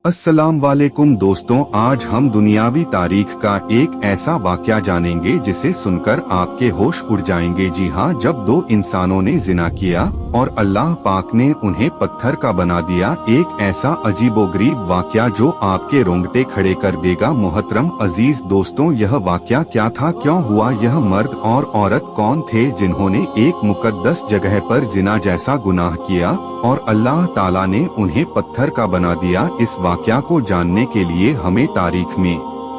अस्सलाम वालेकुम दोस्तों, आज हम दुनियावी तारीख का एक ऐसा वाकया जानेंगे जिसे सुनकर आपके होश उड़ जाएंगे। जी हाँ, जब दो इंसानों ने जिना किया और अल्लाह पाक ने उन्हें पत्थर का बना दिया। एक ऐसा अजीबोगरीब वाकया जो आपके रोंगटे खड़े कर देगा। मोहतरम अजीज दोस्तों, यह वाकया क्या था, क्यों हुआ? यह मर्द और औरत कौन थे जिन्होंने एक मुकद्दस जगह पर जिना जैसा गुनाह किया और अल्लाह ताला ने उन्हें पत्थर का बना दिया? इस वाकया को जानने के लिए हमें तारीख में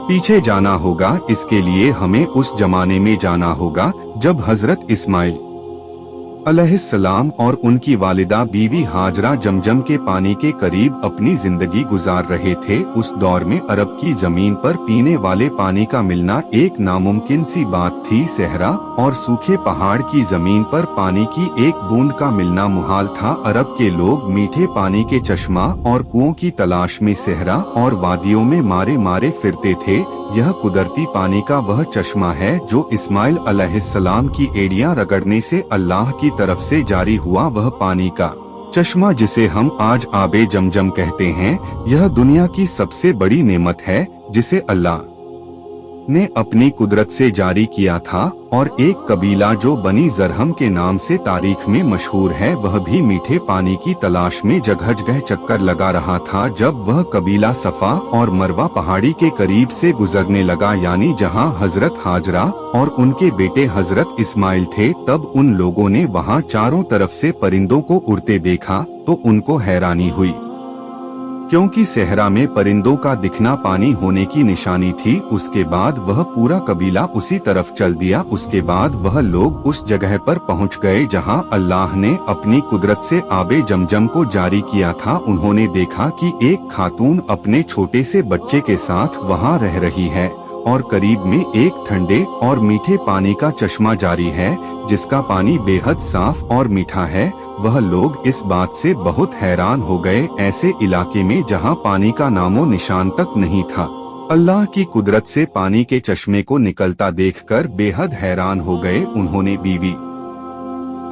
पीछे जाना होगा। इसके लिए हमें उस जमाने में जाना होगा जब हजरत इस्माइल अलैहिस्सलाम और उनकी वालिदा बीवी हाजरा जमजम के पानी के करीब अपनी जिंदगी गुजार रहे थे। उस दौर में अरब की जमीन पर पीने वाले पानी का मिलना एक नामुमकिन सी बात थी। सहरा और सूखे पहाड़ की जमीन पर पानी की एक बूंद का मिलना मुहाल था। अरब के लोग मीठे पानी के चश्मा और कुओं की तलाश में सहरा और वादियों में मारे मारे फिरते थे। यह कुदरती पानी का वह चश्मा है जो इस्माइल अलैहिस्सलाम की एड़ियां रगड़ने से अल्लाह की तरफ से जारी हुआ। वह पानी का चश्मा जिसे हम आज आबे जमजम कहते हैं, यह दुनिया की सबसे बड़ी नेमत है जिसे अल्लाह ने अपनी कुदरत से जारी किया था। और एक कबीला जो बनी जरहम के नाम से तारीख में मशहूर है, वह भी मीठे पानी की तलाश में जगह जगह चक्कर लगा रहा था। जब वह कबीला सफा और मरवा पहाड़ी के करीब से गुजरने लगा, यानी जहां हजरत हाजरा और उनके बेटे हजरत इस्माइल थे, तब उन लोगों ने वहां चारों तरफ से परिंदों को उड़ते देखा तो उनको हैरानी हुई, क्योंकि सहरा में परिंदों का दिखना पानी होने की निशानी थी। उसके बाद वह पूरा कबीला उसी तरफ चल दिया। उसके बाद वह लोग उस जगह पर पहुंच गए जहां अल्लाह ने अपनी कुदरत से आबे जमजम को जारी किया था। उन्होंने देखा कि एक खातून अपने छोटे से बच्चे के साथ वहां रह रही है और करीब में एक ठंडे और मीठे पानी का चश्मा जारी है जिसका पानी बेहद साफ और मीठा है। वह लोग इस बात से बहुत हैरान हो गए। ऐसे इलाके में जहां पानी का नामो निशान तक नहीं था, अल्लाह की कुदरत से पानी के चश्मे को निकलता देखकर बेहद हैरान हो गए। उन्होंने बीवी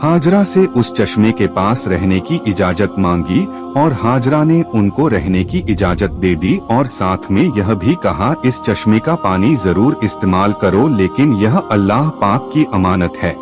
हाजरा से उस चश्मे के पास रहने की इजाजत मांगी और हाजरा ने उनको रहने की इजाजत दे दी और साथ में यह भी कहा, इस चश्मे का पानी जरूर इस्तेमाल करो, लेकिन यह अल्लाह पाक की अमानत है,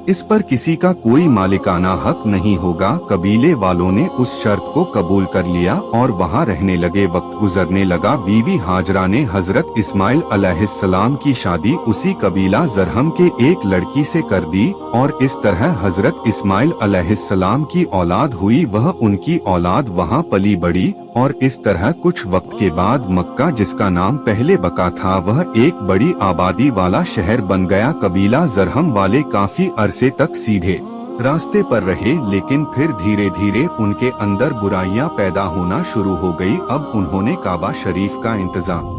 इस पर किसी का कोई मालिकाना हक नहीं होगा। कबीले वालों ने उस शर्त को कबूल कर लिया और वहां रहने लगे। वक्त गुजरने लगा। बीवी हाजरा ने हजरत इस्माइल अलैहिस्सलाम की शादी उसी कबीला जरहम के एक लड़की से कर दी और इस तरह हजरत इस्माइल अलैहिस्सलाम की औलाद हुई। वह उनकी औलाद वहां पली बढ़ी और इस तरह कुछ वक्त के बाद मक्का, जिसका नाम पहले बका था, वह एक बड़ी आबादी वाला शहर बन गया। कबीला जरहम वाले काफी अरसे तक सीधे रास्ते पर रहे, लेकिन फिर धीरे धीरे उनके अंदर बुराइयां पैदा होना शुरू हो गई। अब उन्होंने काबा शरीफ का इंतजाम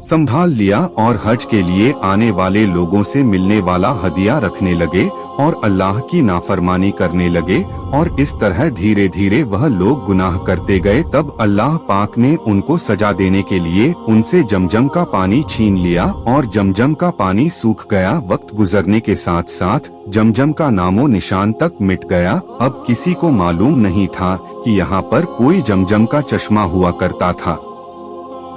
संभाल लिया और हज के लिए आने वाले लोगों से मिलने वाला हदिया रखने लगे और अल्लाह की नाफरमानी करने लगे और इस तरह धीरे धीरे वह लोग गुनाह करते गए। तब अल्लाह पाक ने उनको सजा देने के लिए उनसे जमजम का पानी छीन लिया और जमजम का पानी सूख गया। वक्त गुजरने के साथ साथ जमजम का नामो निशान तक मिट गया। अब किसी को मालूम नहीं था कि यहाँ पर कोई जमजम का चश्मा हुआ करता था।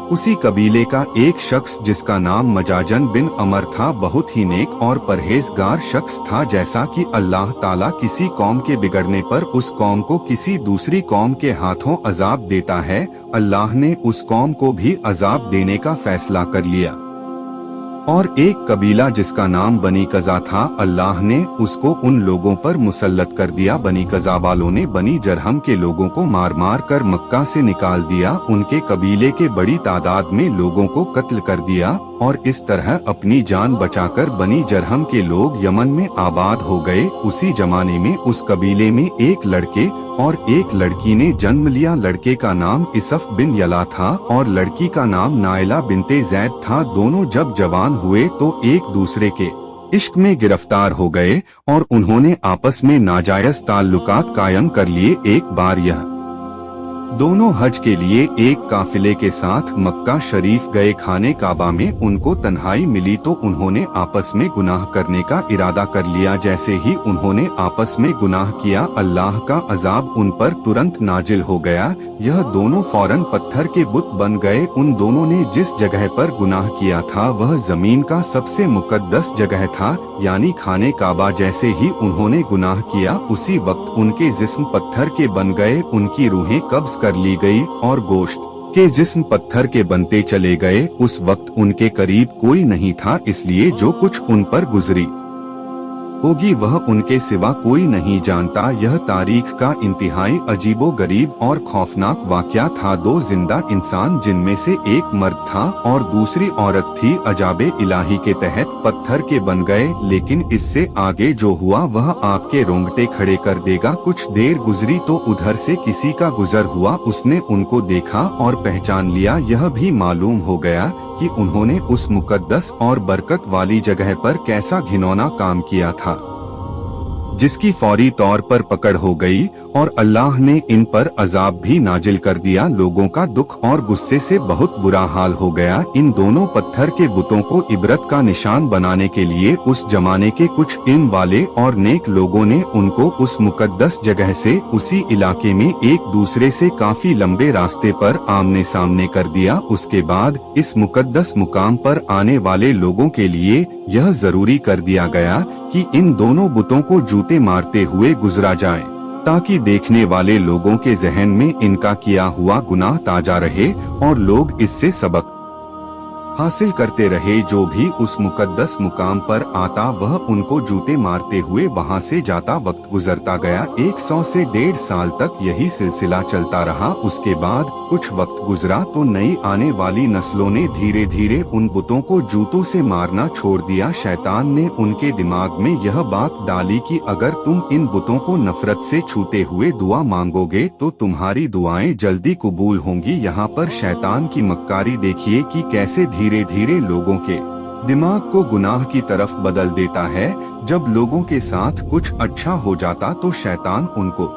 उसी कबीले का एक शख्स जिसका नाम मजाजन बिन अमर था, बहुत ही नेक और परहेजगार शख्स था। जैसा कि अल्लाह ताला किसी कौम के बिगड़ने पर उस कौम को किसी दूसरी कौम के हाथों अजाब देता है, अल्लाह ने उस कौम को भी अजाब देने का फैसला कर लिया। और एक कबीला जिसका नाम बनी कज़ा था, अल्लाह ने उसको उन लोगों पर मुसल्लत कर दिया। बनी कज़ा वालों ने बनी जरहम के लोगों को मार मार कर मक्का से निकाल दिया। उनके कबीले के बड़ी तादाद में लोगों को कत्ल कर दिया और इस तरह अपनी जान बचाकर बनी जरहम के लोग यमन में आबाद हो गए। उसी जमाने में उस कबीले में एक लड़के और एक लड़की ने जन्म लिया। लड़के का नाम इसफ बिन यला था और लड़की का नाम नाइला बिनते जैद था। दोनों जब जवान हुए तो एक दूसरे के इश्क में गिरफ्तार हो गए और उन्होंने आपस में नाजायज ताल्लुकात कायम कर लिए। एक बार यह दोनों हज के लिए एक काफिले के साथ मक्का शरीफ गए। खाने काबा में उनको तन्हाई मिली तो उन्होंने आपस में गुनाह करने का इरादा कर लिया। जैसे ही उन्होंने आपस में गुनाह किया, अल्लाह का अजाब उन पर तुरंत नाजिल हो गया। यह दोनों फौरन पत्थर के बुत बन गए। उन दोनों ने जिस जगह पर गुनाह किया था वह जमीन का सबसे मुकद्दस जगह था, यानी खाने काबा। जैसे ही उन्होंने गुनाह किया उसी वक्त उनके जिस्म पत्थर के बन गए। उनकी रूहें कब्ज कर ली गई और गोश्त के जिस्म पत्थर के बनते चले गए। उस वक्त उनके करीब कोई नहीं था, इसलिए जो कुछ उन पर गुजरी होगी वह उनके सिवा कोई नहीं जानता। यह तारीख का इंतहाई अजीबो गरीब और खौफनाक वाकया था। दो जिंदा इंसान जिनमें से एक मर्द था और दूसरी औरत थी, अजाबे इलाही के तहत पत्थर के बन गए। लेकिन इससे आगे जो हुआ वह आपके रोंगटे खड़े कर देगा। कुछ देर गुजरी तो उधर से किसी का गुजर हुआ। उसने उनको देखा और पहचान लिया। यह भी मालूम हो गया कि उन्होंने उस मुकद्दस और बरकत वाली जगह पर कैसा घिनौना काम किया था, जिसकी फौरी तौर पर पकड़ हो गई और अल्लाह ने इन पर अजाब भी नाजिल कर दिया। लोगों का दुख और गुस्से से बहुत बुरा हाल हो गया। इन दोनों पत्थर के बुतों को इबरत का निशान बनाने के लिए उस जमाने के कुछ इल्म वाले और नेक लोगों ने उनको उस मुकद्दस जगह से उसी इलाके में एक दूसरे से काफी लंबे रास्ते पर आमने सामने कर दिया। उसके बाद इस मुकद्दस मुकाम पर आने वाले लोगों के लिए यह जरूरी कर दिया गया कि इन दोनों बुतों को जूते मारते हुए गुजरा जाए, ताकि देखने वाले लोगों के जहन में इनका किया हुआ गुनाह ताजा रहे और लोग इससे सबक हासिल करते रहे। जो भी उस मुकद्दस मुकाम पर आता वह उनको जूते मारते हुए वहां से जाता। वक्त गुजरता गया। 100 से 1.5 साल तक यही सिलसिला चलता रहा। उसके बाद कुछ वक्त गुजरा तो नई आने वाली नस्लों ने धीरे धीरे उन बुतों को जूतों से मारना छोड़ दिया। शैतान ने उनके दिमाग में यह बात डाली कि अगर तुम इन बुतों को नफरत से छूते हुए दुआ मांगोगे तो तुम्हारी दुआएं जल्दी कबूल होंगी। यहाँ पर शैतान की मक्कारी देखिए कि कैसे धीरे धीरे लोगों के दिमाग को गुनाह की तरफ बदल देता है। जब लोगों के साथ कुछ अच्छा हो जाता तो शैतान उनको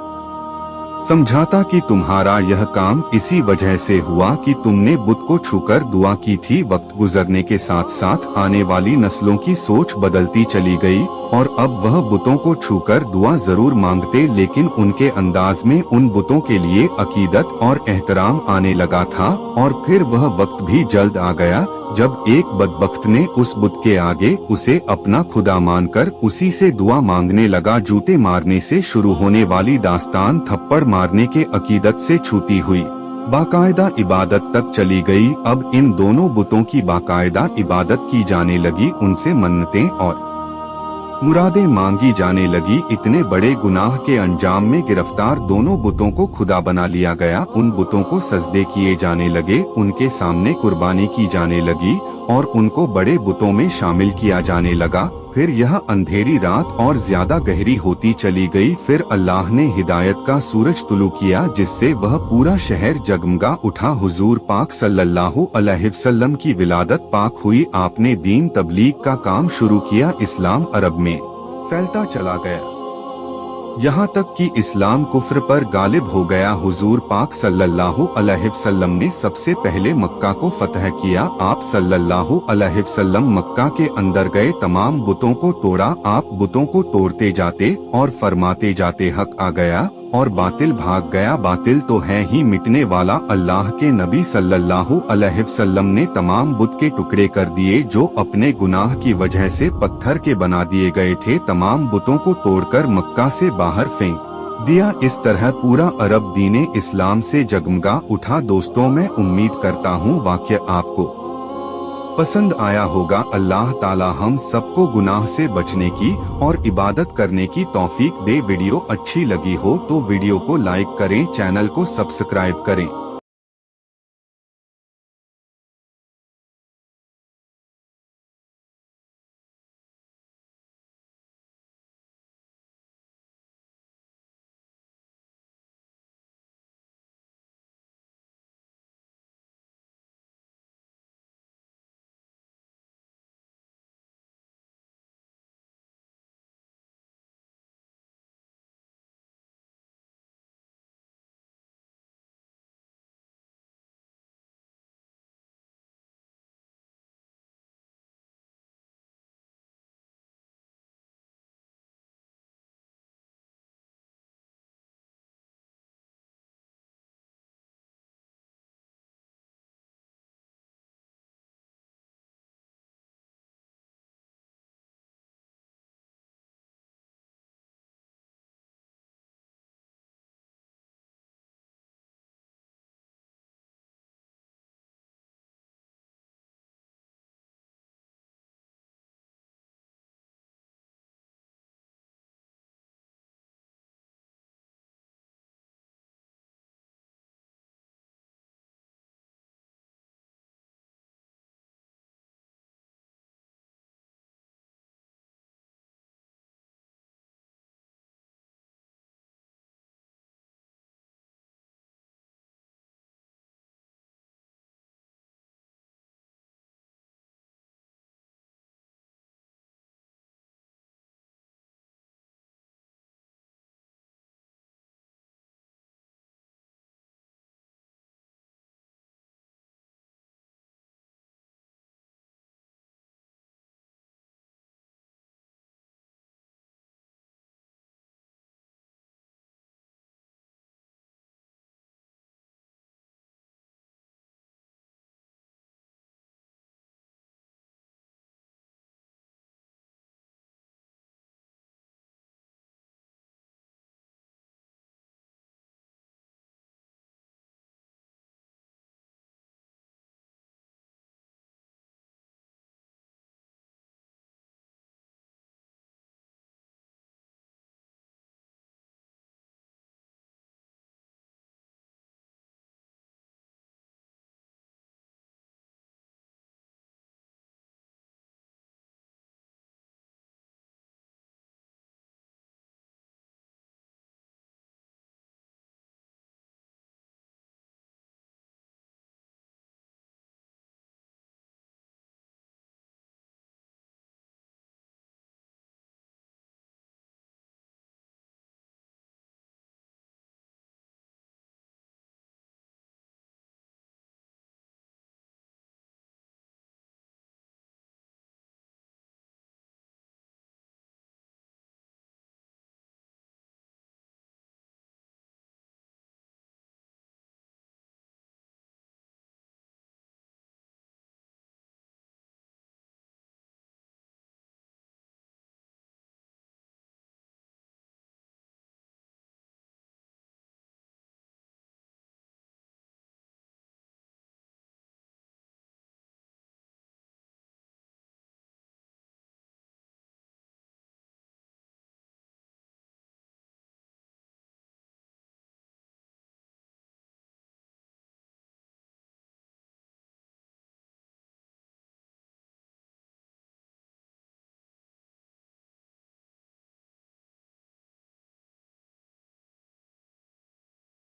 समझाता कि तुम्हारा यह काम इसी वजह से हुआ कि तुमने बुत को छूकर दुआ की थी। वक्त गुजरने के साथ साथ आने वाली नस्लों की सोच बदलती चली गई और अब वह बुतों को छूकर दुआ जरूर मांगते, लेकिन उनके अंदाज में उन बुतों के लिए अकीदत और एहतराम आने लगा था। और फिर वह वक्त भी जल्द आ गया जब एक बदबख्त ने उस बुत के आगे उसे अपना खुदा मानकर उसी से दुआ मांगने लगा। जूते मारने से शुरू होने वाली दास्तान थप्पड़ मारने के अकीदत से छूती हुई बाकायदा इबादत तक चली गई। अब इन दोनों बुतों की बाकायदा इबादत की जाने लगी, उनसे मन्नतें और मुरादें मांगी जाने लगी। इतने बड़े गुनाह के अंजाम में गिरफ्तार दोनों बुतों को खुदा बना लिया गया। उन बुतों को सजदे किए जाने लगे, उनके सामने कुर्बानी की जाने लगी और उनको बड़े बुतों में शामिल किया जाने लगा। फिर यह अंधेरी रात और ज्यादा गहरी होती चली गई। फिर अल्लाह ने हिदायत का सूरज तुलू किया जिससे वह पूरा शहर जगमगा उठा। हुजूर पाक सल्लल्लाहु अलैहि वसल्लम की विलादत पाक हुई। आपने दीन तबलीग का काम शुरू किया। इस्लाम अरब में फैलता चला गया, यहाँ तक कि इस्लाम कुफ्र पर गालिब हो गया। हुजूर पाक सल्लल्लाहु अलैहि वसल्लम ने सबसे पहले मक्का को फतह किया। आप सल्लल्लाहु अलैहि वसल्लम मक्का के अंदर गए, तमाम बुतों को तोड़ा। आप बुतों को तोड़ते जाते और फरमाते जाते हक आ गया और बातिल भाग गया। बातिल तो है ही मिटने वाला। अल्लाह के नबी सल्लल्लाहु अलैहि वसल्लम ने तमाम बुत के टुकड़े कर दिए जो अपने गुनाह की वजह से पत्थर के बना दिए गए थे। तमाम बुतों को तोड़कर मक्का से बाहर फेंक दिया। इस तरह पूरा अरब दीने इस्लाम से जगमगा उठा। दोस्तों, मैं उम्मीद करता हूँ वाक़या आपको पसंद आया होगा। अल्लाह ताला हम सबको गुनाह से बचने की और इबादत करने की तौफीक दे। वीडियो अच्छी लगी हो तो वीडियो को लाइक करें, चैनल को सब्सक्राइब करें।